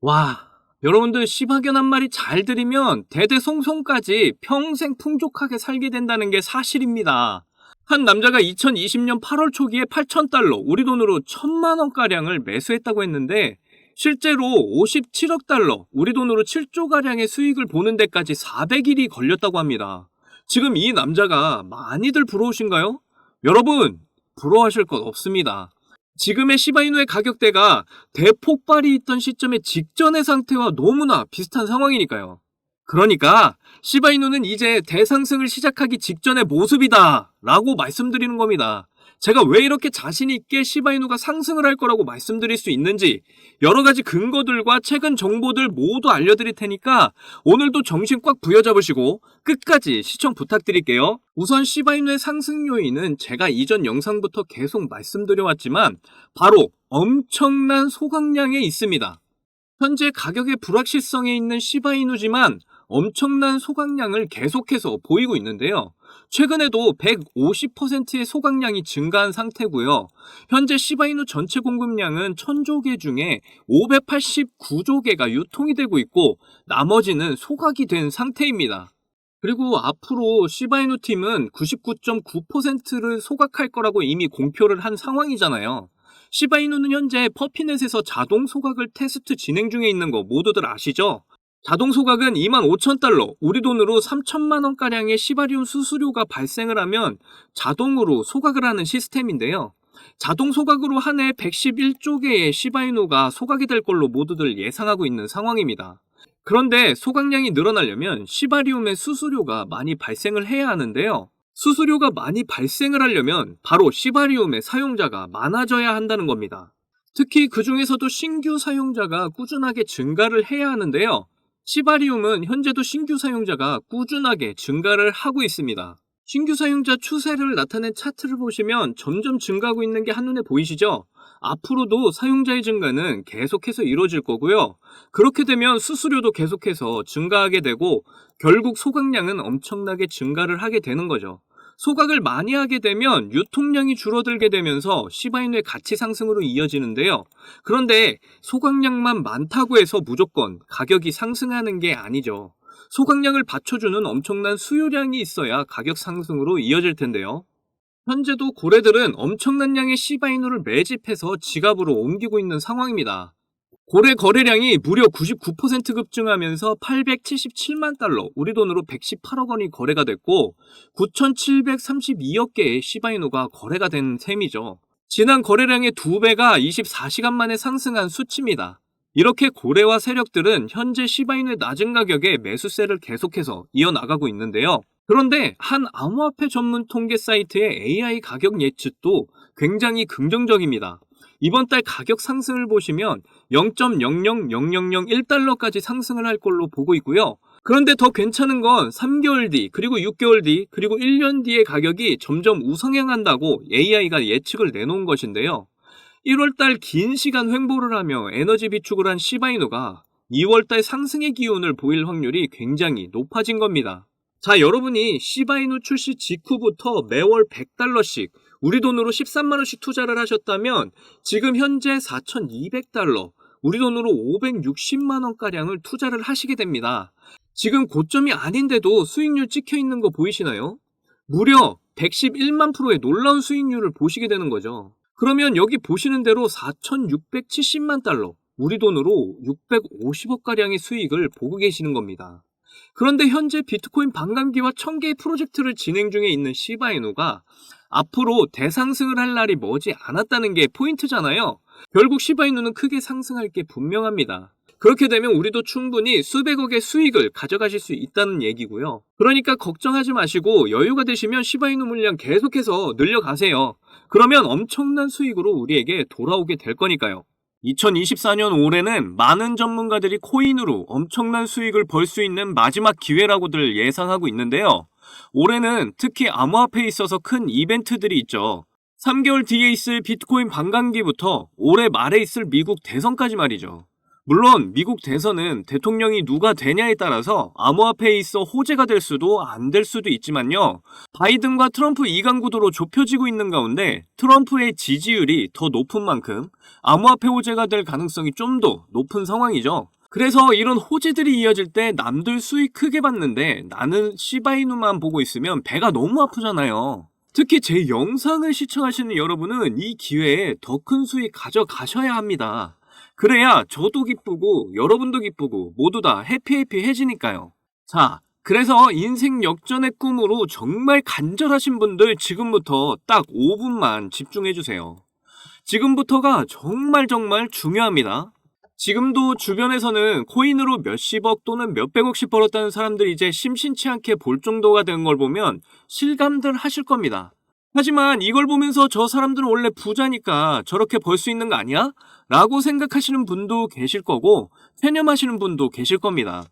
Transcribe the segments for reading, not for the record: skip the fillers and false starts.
와, 여러분들 시바견 한 마리 잘 들이면 대대손손까지 평생 풍족하게 살게 된다는 게 사실입니다. 한 남자가 2020년 8월 초기에 8,000달러, 우리 돈으로 1,000만 원가량을 매수했다고 했는데 실제로 57억 달러, 우리 돈으로 7조가량의 수익을 보는 데까지 400일이 걸렸다고 합니다. 지금 이 남자가 많이들 부러우신가요? 여러분, 부러워하실 것 없습니다. 지금의 시바이누의 가격대가 대폭발이 있던 시점의 직전의 상태와 너무나 비슷한 상황이니까요. 그러니까 시바이누는 이제 대상승을 시작하기 직전의 모습이다 라고 말씀드리는 겁니다. 제가 왜 이렇게 자신 있게 시바이누가 상승을 할 거라고 말씀드릴 수 있는지 여러 가지 근거들과 최근 정보들 모두 알려드릴 테니까 오늘도 정신 꽉 부여잡으시고 끝까지 시청 부탁드릴게요. 우선 시바이누의 상승 요인은 제가 이전 영상부터 계속 말씀드려왔지만 바로 엄청난 소각량에 있습니다. 현재 가격의 불확실성에 있는 시바이누지만 엄청난 소각량을 계속해서 보이고 있는데요. 최근에도 150%의 소각량이 증가한 상태고요. 현재 시바이누 전체 공급량은 1000조 개 중에 589조 개가 유통이 되고 있고 나머지는 소각이 된 상태입니다. 그리고 앞으로 시바이누 팀은 99.9%를 소각할 거라고 이미 공표를 한 상황이잖아요. 시바이누는 현재 퍼피넷에서 자동 소각을 테스트 진행 중에 있는 거 모두들 아시죠? 자동 소각은 25,000달러, 우리 돈으로 3천만 원가량의 시바리움 수수료가 발생을 하면 자동으로 소각을 하는 시스템인데요. 자동 소각으로 한 해 111조 개의 시바이누가 소각이 될 걸로 모두들 예상하고 있는 상황입니다. 그런데 소각량이 늘어나려면 시바리움의 수수료가 많이 발생을 해야 하는데요. 수수료가 많이 발생을 하려면 바로 시바리움의 사용자가 많아져야 한다는 겁니다. 특히 그 중에서도 신규 사용자가 꾸준하게 증가를 해야 하는데요. 시바리움은 현재도 신규 사용자가 꾸준하게 증가를 하고 있습니다. 신규 사용자 추세를 나타낸 차트를 보시면 점점 증가하고 있는 게 한눈에 보이시죠? 앞으로도 사용자의 증가는 계속해서 이루어질 거고요. 그렇게 되면 수수료도 계속해서 증가하게 되고 결국 소각량은 엄청나게 증가를 하게 되는 거죠. 소각을 많이 하게 되면 유통량이 줄어들게 되면서 시바이누의 가치 상승으로 이어지는데요. 그런데 소각량만 많다고 해서 무조건 가격이 상승하는 게 아니죠. 소각량을 받쳐주는 엄청난 수요량이 있어야 가격 상승으로 이어질 텐데요. 현재도 고래들은 엄청난 양의 시바이누를 매집해서 지갑으로 옮기고 있는 상황입니다. 고래 거래량이 무려 99% 급증하면서 877만 달러, 우리 돈으로 118억 원이 거래가 됐고 9,732억 개의 시바이누가 거래가 된 셈이죠. 지난 거래량의 2배가 24시간 만에 상승한 수치입니다. 이렇게 고래와 세력들은 현재 시바이누의 낮은 가격에 매수세를 계속해서 이어나가고 있는데요. 그런데 한 암호화폐 전문 통계 사이트의 AI 가격 예측도 굉장히 긍정적입니다. 이번 달 가격 상승을 보시면 0.00001달러까지 상승을 할 걸로 보고 있고요. 그런데 더 괜찮은 건 3개월 뒤, 그리고 6개월 뒤, 그리고 1년 뒤의 가격이 점점 우상향한다고 AI가 예측을 내놓은 것인데요. 1월달 긴 시간 횡보를 하며 에너지 비축을 한 시바이누가 2월달 상승의 기운을 보일 확률이 굉장히 높아진 겁니다. 자, 여러분이 시바이누 출시 직후부터 매월 100달러씩 우리 돈으로 13만원씩 투자를 하셨다면 지금 현재 4,200달러, 우리 돈으로 560만원가량을 투자를 하시게 됩니다. 지금 고점이 아닌데도 수익률 찍혀있는 거 보이시나요? 무려 111만 프로의 놀라운 수익률을 보시게 되는 거죠. 그러면 여기 보시는 대로 4,670만 달러, 우리 돈으로 650억가량의 수익을 보고 계시는 겁니다. 그런데 현재 비트코인 반감기와 1000개의 프로젝트를 진행 중에 있는 시바이누가 앞으로 대상승을 할 날이 머지 않았다는 게 포인트잖아요. 결국 시바이누는 크게 상승할 게 분명합니다. 그렇게 되면 우리도 충분히 수백억의 수익을 가져가실 수 있다는 얘기고요. 그러니까 걱정하지 마시고 여유가 되시면 시바이누 물량 계속해서 늘려가세요. 그러면 엄청난 수익으로 우리에게 돌아오게 될 거니까요. 2024년 올해는 많은 전문가들이 코인으로 엄청난 수익을 벌 수 있는 마지막 기회라고들 예상하고 있는데요. 올해는 특히 암호화폐에 있어서 큰 이벤트들이 있죠. 3개월 뒤에 있을 비트코인 반감기부터 올해 말에 있을 미국 대선까지 말이죠. 물론 미국 대선은 대통령이 누가 되냐에 따라서 암호화폐에 있어 호재가 될 수도 안 될 수도 있지만요. 바이든과 트럼프 이강 구도로 좁혀지고 있는 가운데 트럼프의 지지율이 더 높은 만큼 암호화폐 호재가 될 가능성이 좀 더 높은 상황이죠. 그래서 이런 호재들이 이어질 때 남들 수익 크게 봤는데 나는 시바이누만 보고 있으면 배가 너무 아프잖아요. 특히 제 영상을 시청하시는 여러분은 이 기회에 더 큰 수익 가져가셔야 합니다. 그래야 저도 기쁘고 여러분도 기쁘고 모두 다 해피해지니까요. 자, 그래서 인생 역전의 꿈으로 정말 간절하신 분들 지금부터 딱 5분만 집중해주세요. 지금부터가 정말 중요합니다. 지금도 주변에서는 코인으로 몇십억 또는 몇백억씩 벌었다는 사람들이 이제 심심치 않게 볼 정도가 된 걸 보면 실감들 하실 겁니다. 하지만 이걸 보면서 저 사람들은 원래 부자니까 저렇게 벌 수 있는 거 아니야? 라고 생각하시는 분도 계실 거고 체념하시는 분도 계실 겁니다.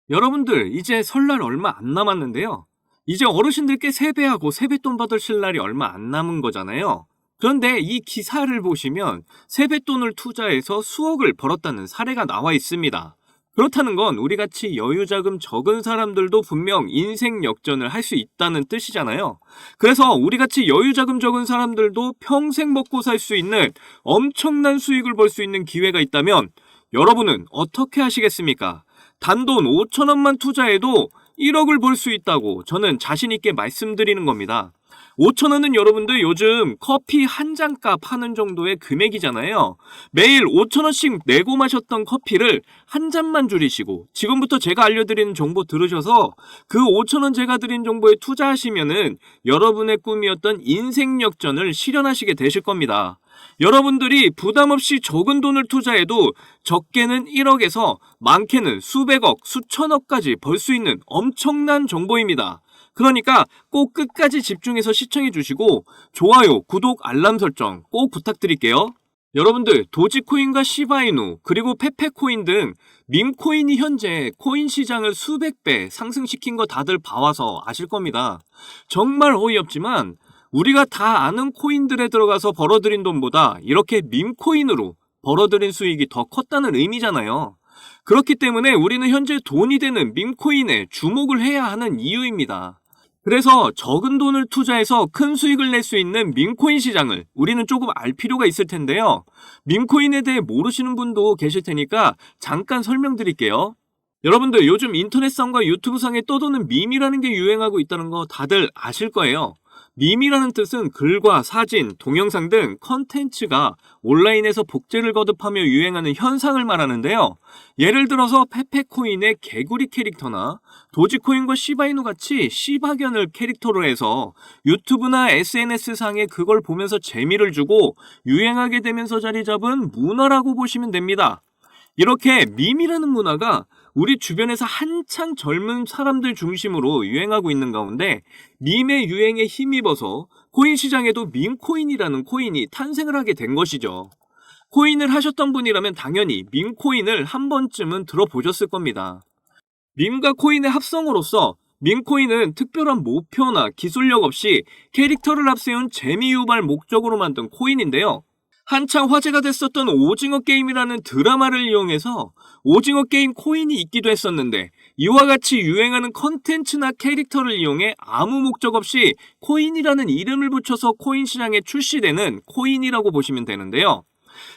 여러분들 이제 설날 얼마 안 남았는데요. 이제 어르신들께 세배하고 세뱃돈 받으실 날이 얼마 안 남은 거잖아요. 그런데 이 기사를 보시면 세뱃돈을 투자해서 수억을 벌었다는 사례가 나와 있습니다. 그렇다는 건 우리같이 여유자금 적은 사람들도 분명 인생 역전을 할 수 있다는 뜻이잖아요. 그래서 우리같이 여유자금 적은 사람들도 평생 먹고 살 수 있는 엄청난 수익을 벌 수 있는 기회가 있다면 여러분은 어떻게 하시겠습니까? 단돈 5천원만 투자해도 1억을 벌 수 있다고 저는 자신있게 말씀드리는 겁니다. 5천원은 여러분들 요즘 커피 한 잔값 하는 정도의 금액이잖아요. 매일 5천원씩 내고 마셨던 커피를 한 잔만 줄이시고 지금부터 제가 알려드리는 정보 들으셔서 그 5천원 제가 드린 정보에 투자하시면은 여러분의 꿈이었던 인생 역전을 실현하시게 되실 겁니다. 여러분들이 부담없이 적은 돈을 투자해도 적게는 1억에서 많게는 수백억, 수천억까지 벌 수 있는 엄청난 정보입니다. 그러니까 꼭 끝까지 집중해서 시청해 주시고 좋아요, 구독, 알람 설정 꼭 부탁드릴게요. 여러분들 도지코인과 시바이누 그리고 페페코인 등 밈코인이 현재 코인 시장을 수백 배 상승시킨 거 다들 봐와서 아실 겁니다. 정말 어이없지만 우리가 다 아는 코인들에 들어가서 벌어들인 돈보다 이렇게 밈코인으로 벌어들인 수익이 더 컸다는 의미잖아요. 그렇기 때문에 우리는 현재 돈이 되는 밈코인에 주목을 해야 하는 이유입니다. 그래서 적은 돈을 투자해서 큰 수익을 낼 수 있는 밈코인 시장을 우리는 조금 알 필요가 있을 텐데요. 밈코인에 대해 모르시는 분도 계실 테니까 잠깐 설명드릴게요. 여러분들 요즘 인터넷상과 유튜브상에 떠도는 밈이라는 게 유행하고 있다는 거 다들 아실 거예요. 밈이라는 뜻은 글과 사진, 동영상 등 컨텐츠가 온라인에서 복제를 거듭하며 유행하는 현상을 말하는데요. 예를 들어서 페페코인의 개구리 캐릭터나 도지코인과 시바이누 같이 시바견을 캐릭터로 해서 유튜브나 SNS상에 그걸 보면서 재미를 주고 유행하게 되면서 자리 잡은 문화라고 보시면 됩니다. 이렇게 밈이라는 문화가 우리 주변에서 한창 젊은 사람들 중심으로 유행하고 있는 가운데 밈의 유행에 힘입어서 코인 시장에도 밈코인이라는 코인이 탄생을 하게 된 것이죠. 코인을 하셨던 분이라면 당연히 밈코인을 한 번쯤은 들어보셨을 겁니다. 밈과 코인의 합성으로서 밈코인은 특별한 목표나 기술력 없이 캐릭터를 앞세운 재미 유발 목적으로 만든 코인인데요. 한창 화제가 됐었던 오징어 게임이라는 드라마를 이용해서 오징어 게임 코인이 있기도 했었는데 이와 같이 유행하는 컨텐츠나 캐릭터를 이용해 아무 목적 없이 코인이라는 이름을 붙여서 코인 시장에 출시되는 코인이라고 보시면 되는데요.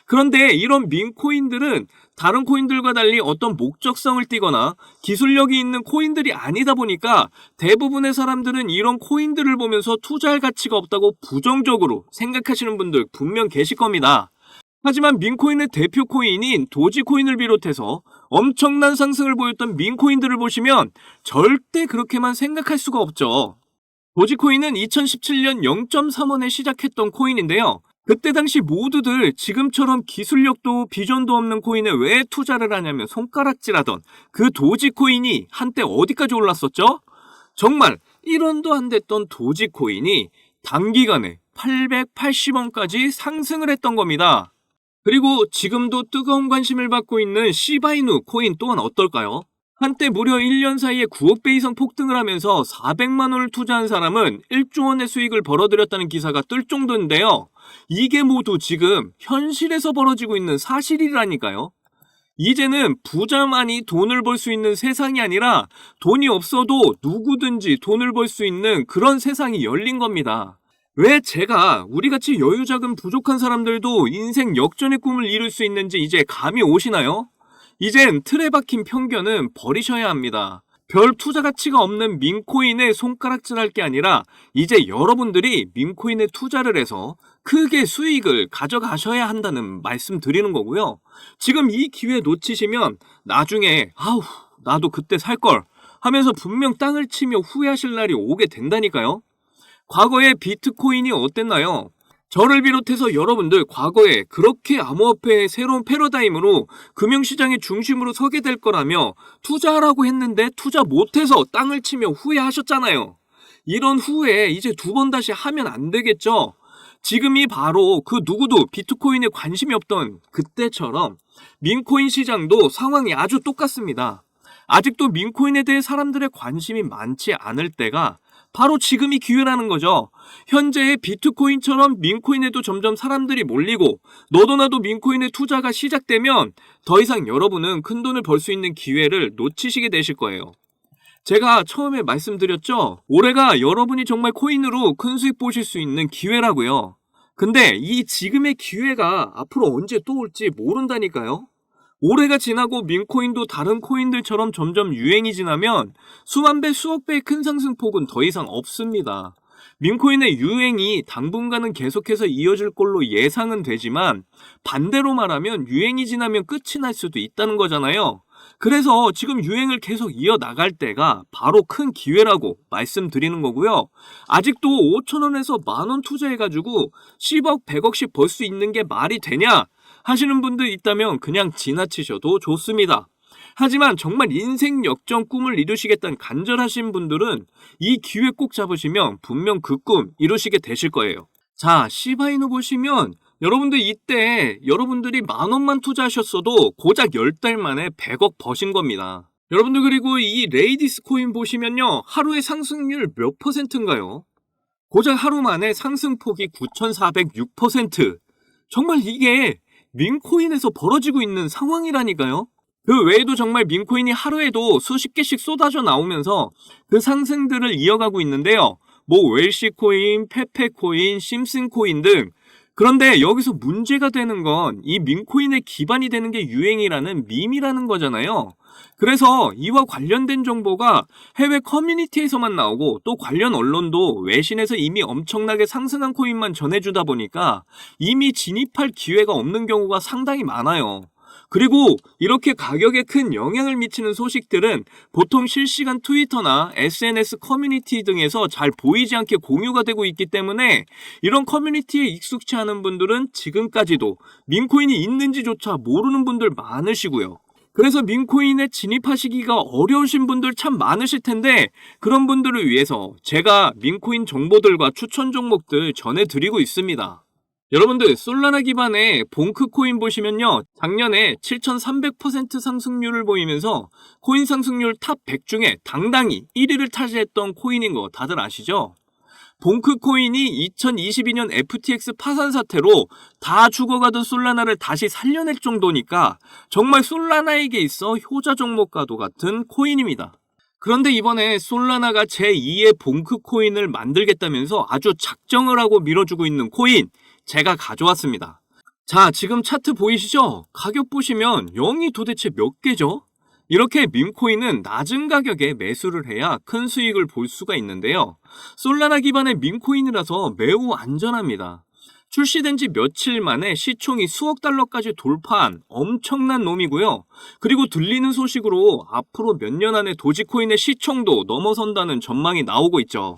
그런데 이런 밈코인들은 다른 코인들과 달리 어떤 목적성을 띠거나 기술력이 있는 코인들이 아니다 보니까 대부분의 사람들은 이런 코인들을 보면서 투자할 가치가 없다고 부정적으로 생각하시는 분들 분명 계실 겁니다. 하지만 밈코인의 대표 코인인 도지코인을 비롯해서 엄청난 상승을 보였던 밈코인들을 보시면 절대 그렇게만 생각할 수가 없죠. 도지코인은 2017년 0.3원에 시작했던 코인인데요. 그때 당시 모두들 지금처럼 기술력도 비전도 없는 코인에 왜 투자를 하냐면 손가락질하던 그 도지코인이 한때 어디까지 올랐었죠? 정말 1원도 안 됐던 도지코인이 단기간에 880원까지 상승을 했던 겁니다. 그리고 지금도 뜨거운 관심을 받고 있는 시바이누 코인 또한 어떨까요? 한때 무려 1년 사이에 9억 배 이상 폭등을 하면서 400만 원을 투자한 사람은 1조 원의 수익을 벌어들였다는 기사가 뜰 정도인데요. 이게 모두 지금 현실에서 벌어지고 있는 사실이라니까요. 이제는 부자만이 돈을 벌 수 있는 세상이 아니라 돈이 없어도 누구든지 돈을 벌 수 있는 그런 세상이 열린 겁니다. 왜 제가 우리같이 여유자금 부족한 사람들도 인생 역전의 꿈을 이룰 수 있는지 이제 감이 오시나요? 이젠 틀에 박힌 편견은 버리셔야 합니다. 별 투자 가치가 없는 민코인에 손가락질할 게 아니라 이제 여러분들이 민코인에 투자를 해서 크게 수익을 가져가셔야 한다는 말씀 드리는 거고요. 지금 이 기회 놓치시면 나중에 아우 나도 그때 살걸 하면서 분명 땅을 치며 후회하실 날이 오게 된다니까요. 과거에 비트코인이 어땠나요? 저를 비롯해서 여러분들 과거에 그렇게 암호화폐의 새로운 패러다임으로 금융시장의 중심으로 서게 될 거라며 투자하라고 했는데 투자 못해서 땅을 치며 후회하셨잖아요. 이런 후회 이제 두 번 다시 하면 안 되겠죠? 지금이 바로 그 누구도 비트코인에 관심이 없던 그때처럼 민코인 시장도 상황이 아주 똑같습니다. 아직도 민코인에 대해 사람들의 관심이 많지 않을 때가 바로 지금이 기회라는 거죠. 현재의 비트코인처럼 민코인에도 점점 사람들이 몰리고 너도 나도 민코인에 투자가 시작되면 더 이상 여러분은 큰돈을 벌 수 있는 기회를 놓치시게 되실 거예요. 제가 처음에 말씀드렸죠. 올해가 여러분이 정말 코인으로 큰 수익 보실 수 있는 기회라고요. 근데 이 지금의 기회가 앞으로 언제 또 올지 모른다니까요. 올해가 지나고 민코인도 다른 코인들처럼 점점 유행이 지나면 수만 배, 수억 배의 큰 상승폭은 더 이상 없습니다. 민코인의 유행이 당분간은 계속해서 이어질 걸로 예상은 되지만 반대로 말하면 유행이 지나면 끝이 날 수도 있다는 거잖아요. 그래서 지금 유행을 계속 이어나갈 때가 바로 큰 기회라고 말씀드리는 거고요. 아직도 5,000원에서 만원 투자해가지고 10억, 100억씩 벌 수 있는 게 말이 되냐? 하시는 분들 있다면 그냥 지나치셔도 좋습니다. 하지만 정말 인생 역전 꿈을 이루시겠다는 간절하신 분들은 이 기회 꼭 잡으시면 분명 그 꿈 이루시게 되실 거예요. 자, 시바이누 보시면 여러분들 이때 여러분들이 만원만 투자하셨어도 고작 10달 만에 100억 버신 겁니다. 여러분들 그리고 이 레이디스 코인 보시면요. 하루의 상승률 몇 %인가요? 고작 하루 만에 상승폭이 9,406%. 정말 이게 민코인에서 벌어지고 있는 상황이라니까요. 그 외에도 정말 민코인이 하루에도 수십 개씩 쏟아져 나오면서 그 상승들을 이어가고 있는데요. 뭐 웰시코인, 페페코인, 심슨코인 등. 그런데 여기서 문제가 되는 건 이 민코인의 기반이 되는 게 유행이라는 밈이라는 거잖아요. 그래서 이와 관련된 정보가 해외 커뮤니티에서만 나오고 또 관련 언론도 외신에서 이미 엄청나게 상승한 코인만 전해주다 보니까 이미 진입할 기회가 없는 경우가 상당히 많아요. 그리고 이렇게 가격에 큰 영향을 미치는 소식들은 보통 실시간 트위터나 SNS 커뮤니티 등에서 잘 보이지 않게 공유가 되고 있기 때문에 이런 커뮤니티에 익숙치 않은 분들은 지금까지도 민코인이 있는지조차 모르는 분들 많으시고요. 그래서 민코인에 진입하시기가 어려우신 분들 참 많으실 텐데 그런 분들을 위해서 제가 민코인 정보들과 추천 종목들 전해드리고 있습니다. 여러분들 솔라나 기반의 봉크코인 보시면요. 작년에 7,300% 상승률을 보이면서 코인 상승률 탑 100 중에 당당히 1위를 차지했던 코인인 거 다들 아시죠? 봉크코인이 2022년 FTX 파산 사태로 다 죽어가던 솔라나를 다시 살려낼 정도니까 정말 솔라나에게 있어 효자 종목과도 같은 코인입니다. 그런데 이번에 솔라나가 제2의 봉크코인을 만들겠다면서 아주 작정을 하고 밀어주고 있는 코인 제가 가져왔습니다. 자, 지금 차트 보이시죠? 가격 보시면 0이 도대체 몇 개죠? 이렇게 밈코인은 낮은 가격에 매수를 해야 큰 수익을 볼 수가 있는데요. 솔라나 기반의 밈코인이라서 매우 안전합니다. 출시된 지 며칠 만에 시총이 수억 달러까지 돌파한 엄청난 놈이고요. 그리고 들리는 소식으로 앞으로 몇 년 안에 도지코인의 시총도 넘어선다는 전망이 나오고 있죠.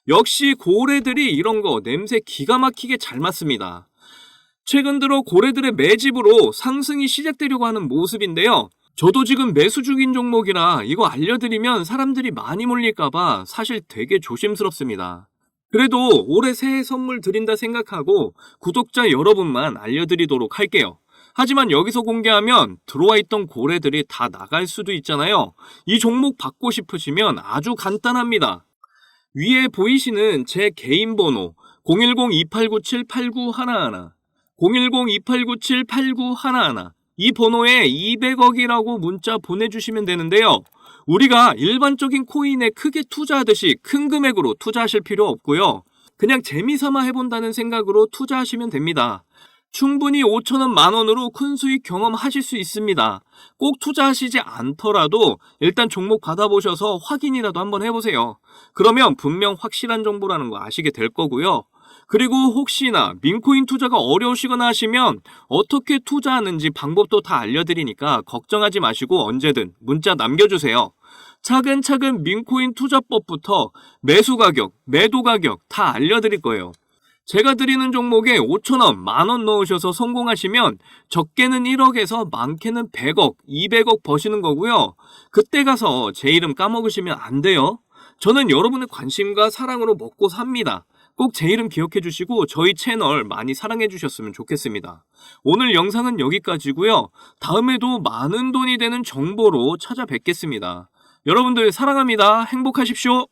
역시 고래들이 이런 거 냄새 기가 막히게 잘 맡습니다. 최근 들어 고래들의 매집으로 상승이 시작되려고 하는 모습인데요. 저도 지금 매수 중인 종목이라 이거 알려드리면 사람들이 많이 몰릴까봐 사실 되게 조심스럽습니다. 그래도 올해 새해 선물 드린다 생각하고 구독자 여러분만 알려드리도록 할게요. 하지만 여기서 공개하면 들어와 있던 고래들이 다 나갈 수도 있잖아요. 이 종목 받고 싶으시면 아주 간단합니다. 위에 보이시는 제 개인 번호 010-2897-8911 010-2897-8911 이 번호에 200억이라고 문자 보내주시면 되는데요. 우리가 일반적인 코인에 크게 투자하듯이 큰 금액으로 투자하실 필요 없고요. 그냥 재미삼아 해본다는 생각으로 투자하시면 됩니다. 충분히 5천원, 만원으로 큰 수익 경험하실 수 있습니다. 꼭 투자하시지 않더라도 일단 종목 받아보셔서 확인이라도 한번 해보세요. 그러면 분명 확실한 정보라는 거 아시게 될 거고요. 그리고 혹시나 민코인 투자가 어려우시거나 하시면 어떻게 투자하는지 방법도 다 알려드리니까 걱정하지 마시고 언제든 문자 남겨주세요. 차근차근 민코인 투자법부터 매수 가격, 매도 가격 다 알려드릴 거예요. 제가 드리는 종목에 5천원, 만원 넣으셔서 성공하시면 적게는 1억에서 많게는 100억, 200억 버시는 거고요. 그때 가서 제 이름 까먹으시면 안 돼요. 저는 여러분의 관심과 사랑으로 먹고 삽니다. 꼭 제 이름 기억해 주시고 저희 채널 많이 사랑해 주셨으면 좋겠습니다. 오늘 영상은 여기까지고요. 다음에도 많은 돈이 되는 정보로 찾아뵙겠습니다. 여러분들 사랑합니다. 행복하십시오.